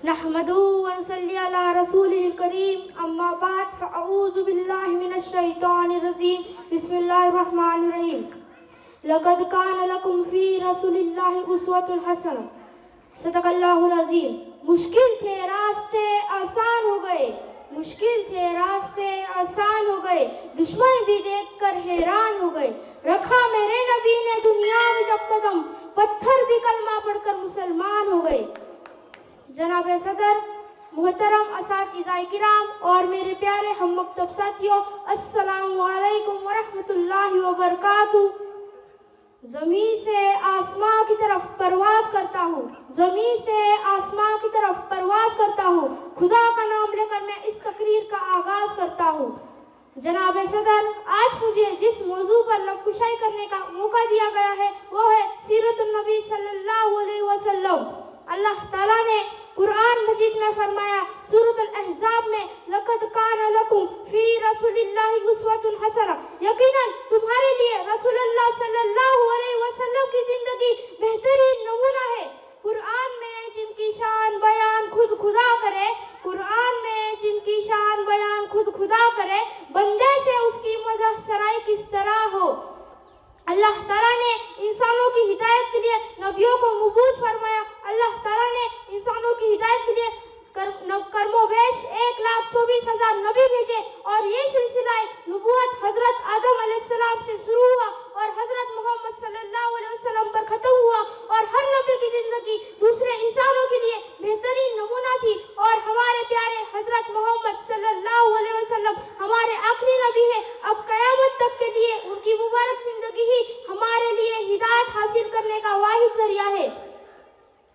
نحمده ونصلي على رسوله الكريم اما بعد فاعوذ بالله من الشيطان الرجيم بسم الله الرحمن الرحيم لقد كان لكم في رسول الله اسوة حسنة صدق اللہ العظیم۔ مشکل تھے راستے آسان ہو گئے، مشکل تھے راستے آسان ہو گئے، دشمن بھی دیکھ کر حیران ہو گئے، رکھا میرے نبی نے دنیا میں جب قدم، پتھر بھی کلمہ پڑھ کر مسلمان ہو گئے۔ جناب صدر، محترم اساتذہ کرام اور میرے پیارے ہم مکتب ساتھیوں، السلام علیکم ورحمۃ اللہ وبرکاتہ۔ زمین سے آسمان کی طرف پرواز کرتا ہوں، زمین سے آسمان کی طرف پرواز کرتا ہوں، خدا کا نام لے کر میں اس تقریر کا آغاز کرتا ہوں۔ جناب صدر، آج مجھے جس موضوع پر لب کشائی کرنے کا موقع دیا گیا ہے وہ ہے سیرت النبی صلی اللہ علیہ وسلم۔ اللہ تعالیٰ نے قرآن مجید میں فرمایا، سورۃ الاحزاب میں، لقد کان لکم فی رسول اللہ اسوۃ حسنہ، یقیناً تمہارے لیے رسول اللہ صلی اللہ علیہ وسلم کی زندگی بہترین نمونہ ہے۔ قرآن میں جن کی شان بیان خود خدا کرے، قرآن میں جن کی شان بیان خود خدا کرے، بندے سے اس کی مدح سرائی کس طرح ہو۔ اللہ تعالیٰ نے انسانوں کی ہدایت کے لیے نبیوں کو مبعوث فرمایا، اللہ تعالیٰ نے انسانوں کی ہدایت کے لیے کرم و بیش 1,24,000 نبی بھیجے، اور یہ سلسلہ نبوت حضرت آدم علیہ السلام سے شروع ہوا اور حضرت محمد صلی اللہ علیہ وسلم پر ختم ہوا، اور ہر نبی کی زندگی دوسرے انسانوں کے لیے بہترین نمونہ تھی، اور ہمارے پیارے حضرت محمد صلی اللہ علیہ وسلم ہمارے آخری نبی ہے۔ اب قیامت تک کے لیے ان کی مبارک زندگی ہی ہمارے لیے ہدایت حاصل کرنے کا واحد ذریعہ ہے۔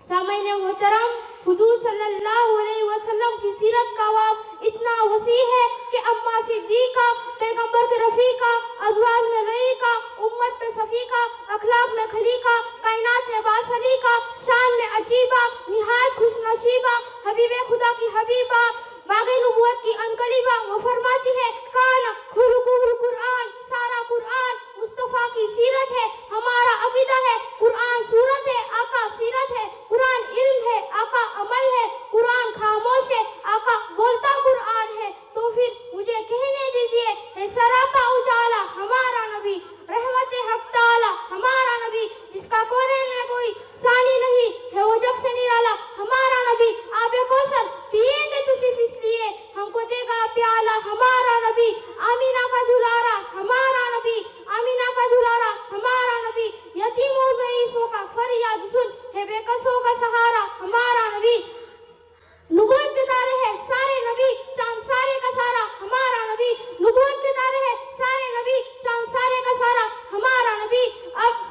سامعین محترم، حضور صلی اللہ علیہ وسلم کی سیرت کا باب اتنا وسیع ہے کہ اماں صدیقہ، پیغمبر کے رفیقہ، ازواج میں لئیقہ، امت میں صفیقہ، اخلاق میں خلیقہ، کائنات میں باشلیقہ، شان میں عجیبہ، نہایت خوش نصیبہ، حبیب خدا کی حبیبہ، باغ نبوت کی انقلیبہ۔ وہ فرماتی ہے، کان خلقہ القرآن، سارا قرآن مصطفیٰ کی سیرت ہے، ہمارا عقیدہ ہے، قرآن صورت ہے، آقا سیرت ہے، قرآن علم ہے، آقا عمل ہے، قرآن خاموش ہے، آقا بولتا قرآن ہے۔ تو پھر مجھے کہنے دیجئے، ہے سراپا اجالا ہمارا نبی، رحمت حق تعالی ہمارا نبی، جس کا کونے میں کوئی ثانی نہیں ہے، وہ جگ سے نرالا ہمارا نبی، آب کوثر پیئیں گے تو صرف اس لیے ہم کو دے گا پیالہ ہمارا نبی، آمینہ کا دلارا ہمارا نبی، آمینہ کا دلارا ہمارا نبی، یتیموں ضعیفوں کا فریاد سن ہے، بے کسوں کا سہارا ہمارا نبی، نبوت کے دارے ہے سارے نبی، چاند سارے کا سارا ہمارا نبی، نبوت کے دارے ہے سارے نبی، چاند سارے کا سارا ہمارا نبی، اب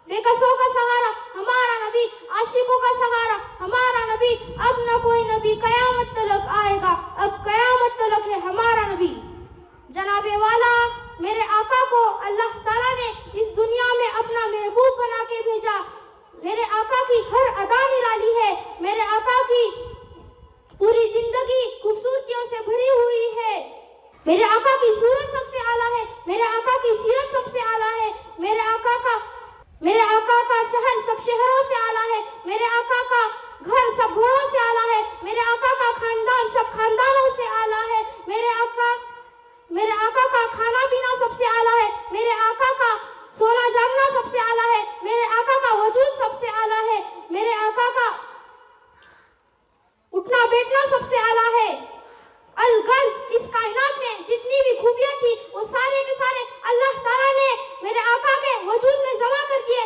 بے کسوں کا سہارا ہمارا نبی، عاشقوں کا سہارا ہمارا نبی، اب نہ کوئی نبی قیامت تلک آئے گا، اب قیامت تلک ہے ہمارا نبی۔ جناب والا، میرے آقا کو اللہ تعالیٰ نے اس دنیا میں اپنا محبوب بنا کے بھیجا۔ میرے آقا کی ہر ادا نرالی ہے، میرے آقا کی پوری زندگی خوبصورتیوں سے بھری ہوئی ہے، میرے آقا کی صورت سب سے اعلیٰ ہے، میرے آقا کی سیرت سب سے اعلیٰ ہے، میرے آقا کا شہر سب شہروں سے اعلیٰ ہے، میرے آقا کا گھر سب گھروں سے اعلیٰ ہے، میرے آقا کا خاندان سب خاندانوں سے اعلیٰ ہے، میرے آقا کا کھانا پینا سب سے اعلیٰ ہے، میرے آقا کا سونا جاگنا سب سے اعلیٰ ہے، میرے آقا کا وجود سب سے اعلیٰ ہے، میرے آقا کا اٹھنا بیٹھنا سب سے اعلیٰ ہے۔ الغرض اس کائنات میں جتنی بھی خوبیاں تھی وہ سارے کے سارے اللہ تعالیٰ نے میرے آقا کے وجود میں جمع کر دیے،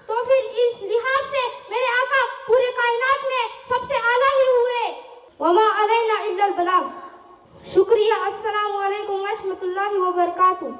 تو پھر اس لحاظ سے میرے آقا پورے کائنات میں سب سے اعلیٰ ہی ہوئے۔ وما علینا الا البلاغ۔ شکریہ، السلام علیکم ورحمۃ اللہ وبرکاتہ۔